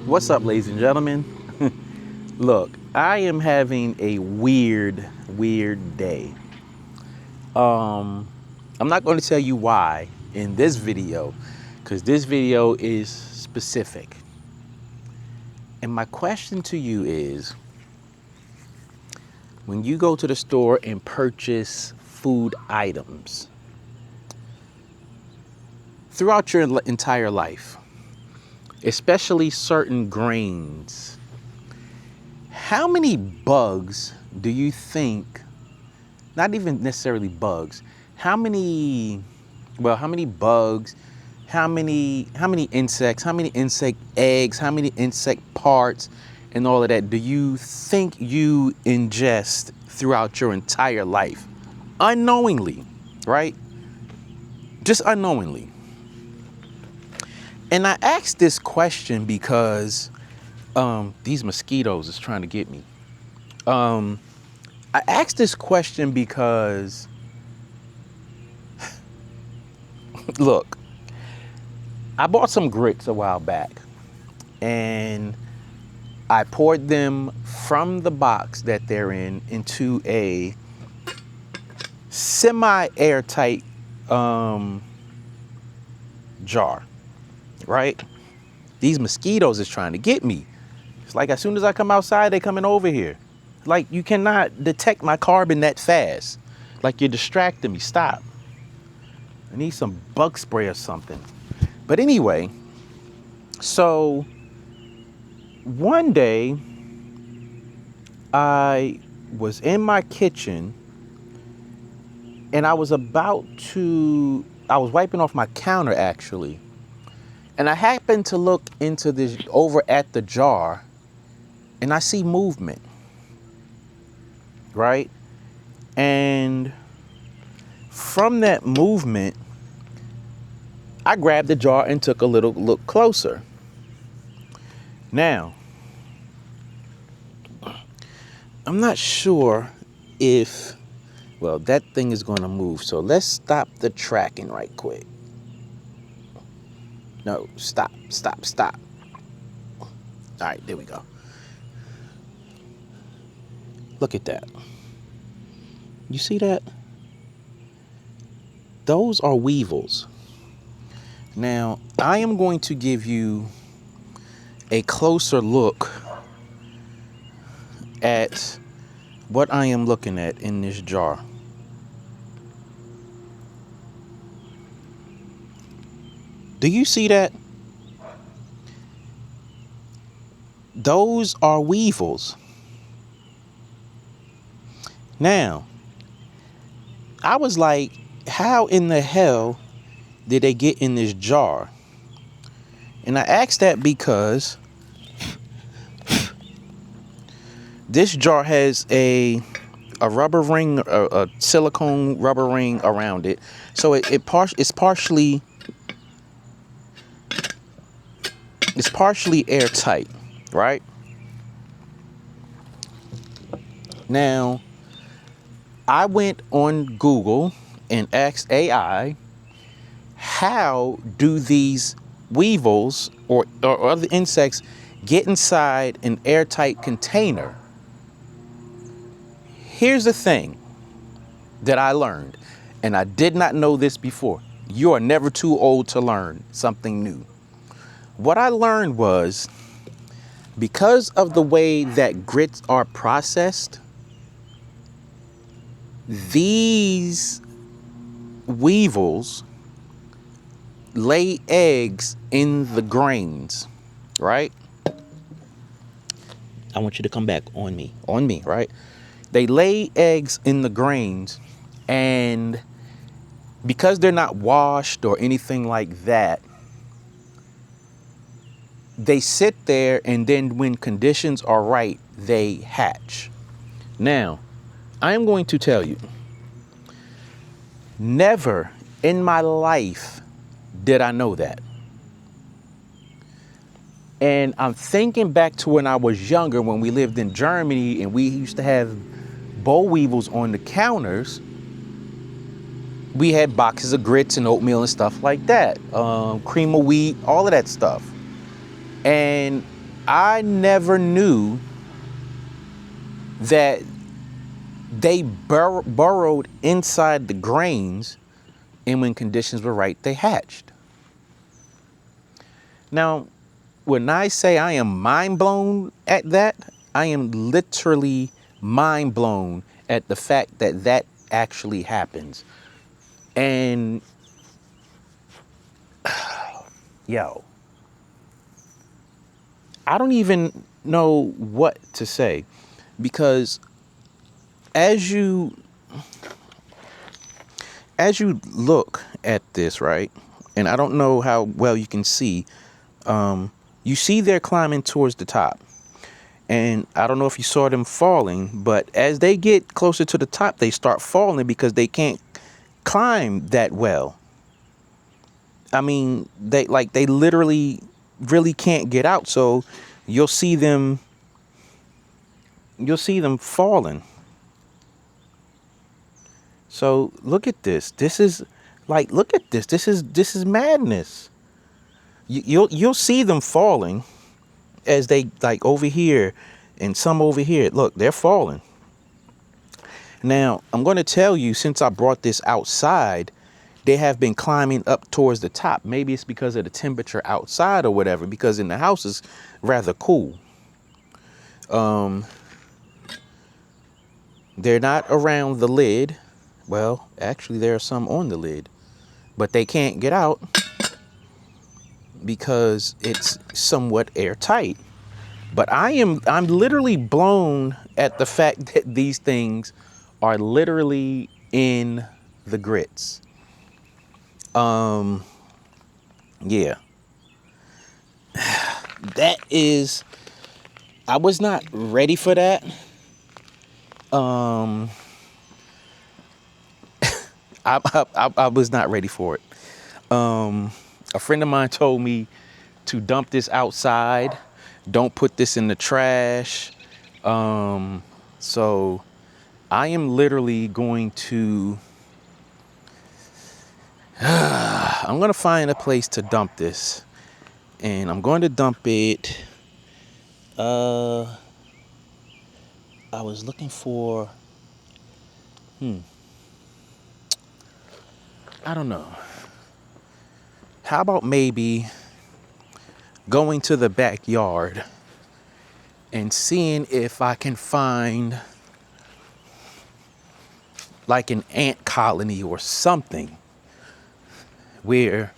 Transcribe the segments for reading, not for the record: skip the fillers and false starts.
What's up, ladies and gentlemen? Look, I am having a weird day. I'm not going to tell you why in this video, because this video is specific. And my question to you is, when you go to the store and purchase food items throughout your entire life, especially certain grains, how many bugs do you think, not even necessarily bugs, how many bugs, how many insects, how many insect eggs, how many insect parts and all of that do you think you ingest throughout your entire life? Unknowingly, right? Just unknowingly. And I asked this question because these mosquitoes is trying to get me. I asked this question because, look, I bought some grits a while back and I poured them from the box that they're in into a semi-airtight jar, right? These mosquitoes is trying to get me. It's like as soon as I come outside, they coming over here. Like, you cannot detect my carbon that fast. Like, you're distracting me. Stop. I need some bug spray or something. But anyway, so one day I was in my kitchen and I was wiping off my counter actually. And I happened to look over at the jar and I see movement, right? And from that movement, I grabbed the jar and took a little look closer. Now, I'm not sure if, well, that thing is going to move. So let's stop the tracking right quick. No, stop. All right, there we go. Look at that. You see that? Those are weevils. Now, I am going to give you a closer look at what I am looking at in this jar. Do you see that? Those are weevils. Now, I was like, how in the hell did they get in this jar? And I asked that because this jar has a rubber ring, a silicone rubber ring around it. So it's partially airtight, right? Now, I went on Google and asked AI, how do these weevils or other insects get inside an airtight container? Here's the thing that I learned, and I did not know this before. You are never too old to learn something new. What I learned was, because of the way that grits are processed, these weevils lay eggs in the grains, right? I want you to come back on me, right? They lay eggs in the grains, and because they're not washed or anything like that, they sit there, and then when conditions are right, they hatch. Now, I am going to tell you, never in my life did I know that. And I'm thinking back to when I was younger, when we lived in Germany and we used to have boll weevils on the counters. We had boxes of grits and oatmeal and stuff like that. Cream of wheat, all of that stuff. And I never knew that they burrowed inside the grains, and when conditions were right, they hatched. Now, when I say I am mind blown at that, I am literally mind blown at the fact that that actually happens. And yo, I don't even know what to say, because as you look at this, right? And I don't know how well you can see, you see they're climbing towards the top. And I don't know if you saw them falling, but as they get closer to the top, they start falling because they can't climb that well. I mean, they literally really can't get out. So you'll see them falling. So look at this. This is like, look at this. This is madness. You'll see them falling as they, like, over here and some over here. Look, they're falling. Now, I'm going to tell you, since I brought this outside, they have been climbing up towards the top. Maybe it's because of the temperature outside or whatever, because in the house is rather cool. They're not around the lid. Well, actually, there are some on the lid, but they can't get out because it's somewhat airtight. But I'm literally blown at the fact that these things are literally in the grits. Yeah. That is, I was not ready for that. I was not ready for it. A friend of mine told me to dump this outside. Don't put this in the trash. So I am literally going to, I'm going to find a place to dump this, and I'm going to dump it. I was looking for, I don't know. How about maybe going to the backyard and seeing if I can find like an ant colony or something where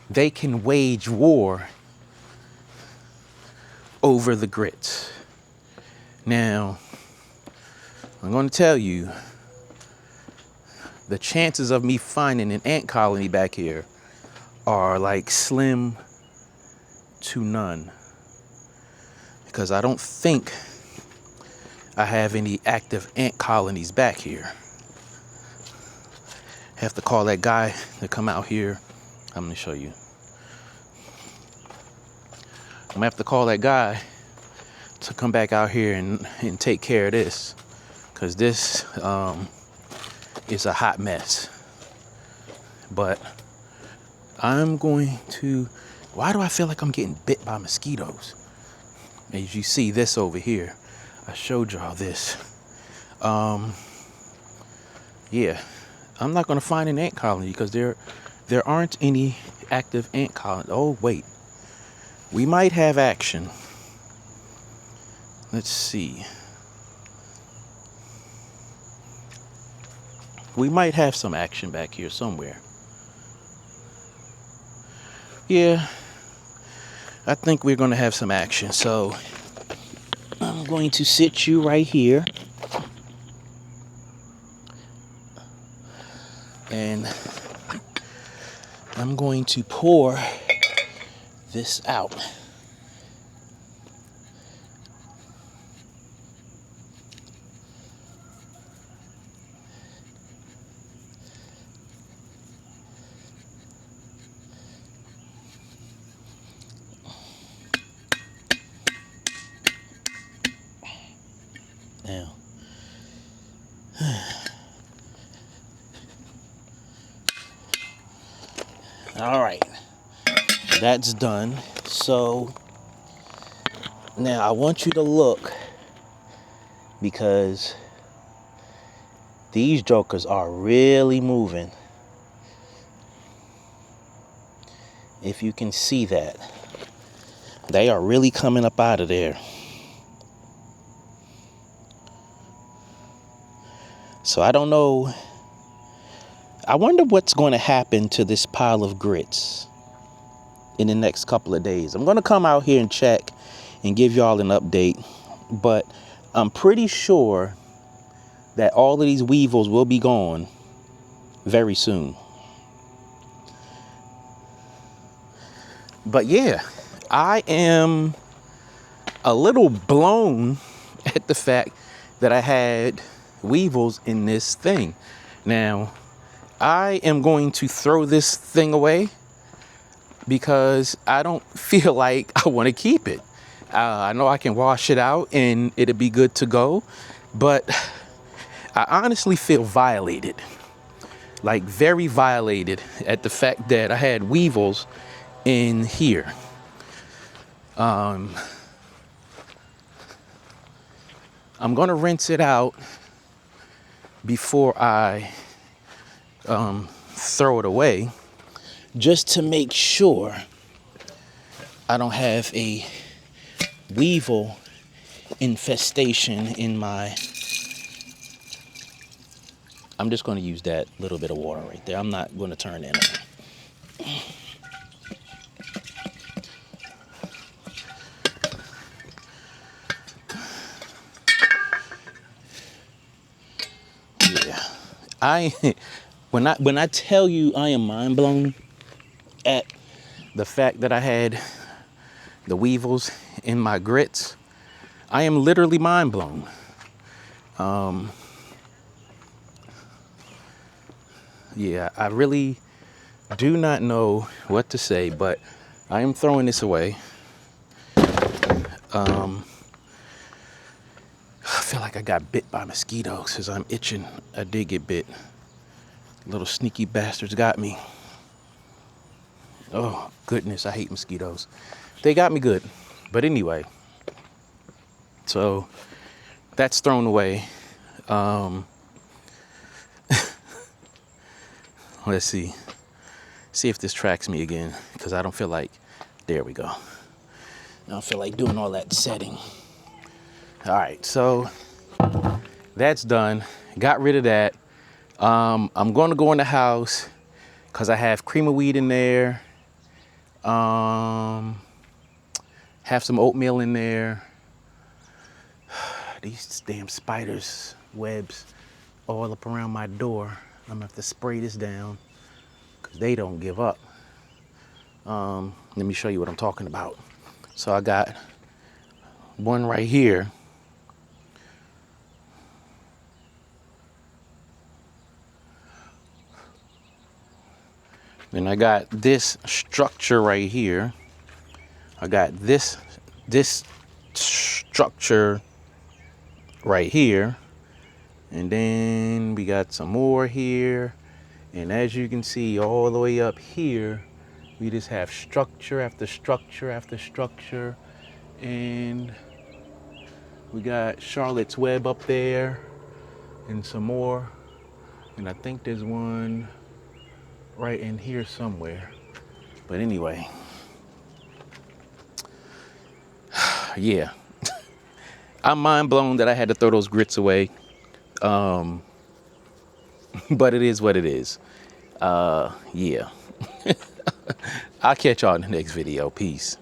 they can wage war over the grits. Now, I'm going to tell you, the chances of me finding an ant colony back here are like slim to none, because I don't think I have any active ant colonies back here. Have to call that guy to come out here. I'm going to show you. I'm going to have to call that guy to come back out here and take care of this, because this is a hot mess. But I'm going to, why do I feel like I'm getting bit by mosquitoes? As you see this over here, I showed y'all this. Yeah, I'm not going to find an ant colony because there aren't any active ant colonies. Oh, wait. We might have action. Let's see. We might have some action back here somewhere. Yeah, I think we're going to have some action. So I'm going to sit you right here. And I'm going to pour this out. Now, all right, that's done. So Now I want you to look, because these jokers are really moving. If you can see that, they are really coming up out of there. So I don't know. I wonder what's going to happen to this pile of grits in the next couple of days. I'm going to come out here and check and give y'all an update, but I'm pretty sure that all of these weevils will be gone very soon. But yeah, I am a little blown at the fact that I had weevils in this thing. Now, I am going to throw this thing away because I don't feel like I want to keep it. I know I can wash it out and it'll be good to go, but I honestly feel violated, like very violated at the fact that I had weevils in here. I'm going to rinse it out before I throw it away, just to make sure I don't have a weevil infestation in my... I'm just going to use that little bit of water right there. I'm not going to turn that on. Yeah, when I tell you I am mind blown at the fact that I had the weevils in my grits, I am literally mind blown. Yeah, I really do not know what to say, but I am throwing this away. I feel like I got bit by mosquitoes because I'm itching. I did get bit. Little sneaky bastards got me. Oh, goodness, I hate mosquitoes. They got me good. But anyway, so that's thrown away. Let's see if this tracks me again, because I don't feel like, there we go. I don't feel like doing all that setting. All right, so that's done. Got rid of that. I'm going to go in the house because I have cream of wheat in there. Have some oatmeal in there. These damn spiders, webs, all up around my door. I'm gonna have to spray this down because they don't give up. Let me show you what I'm talking about. So I got one right here. Then I got this structure right here. I got this structure right here. And then we got some more here. And as you can see, all the way up here, we just have structure after structure after structure. And we got Charlotte's Web up there and some more. And I think there's one right in here somewhere. But anyway, yeah. I'm mind blown that I had to throw those grits away. But it is what it is. Yeah. I'll catch y'all in the next video. Peace.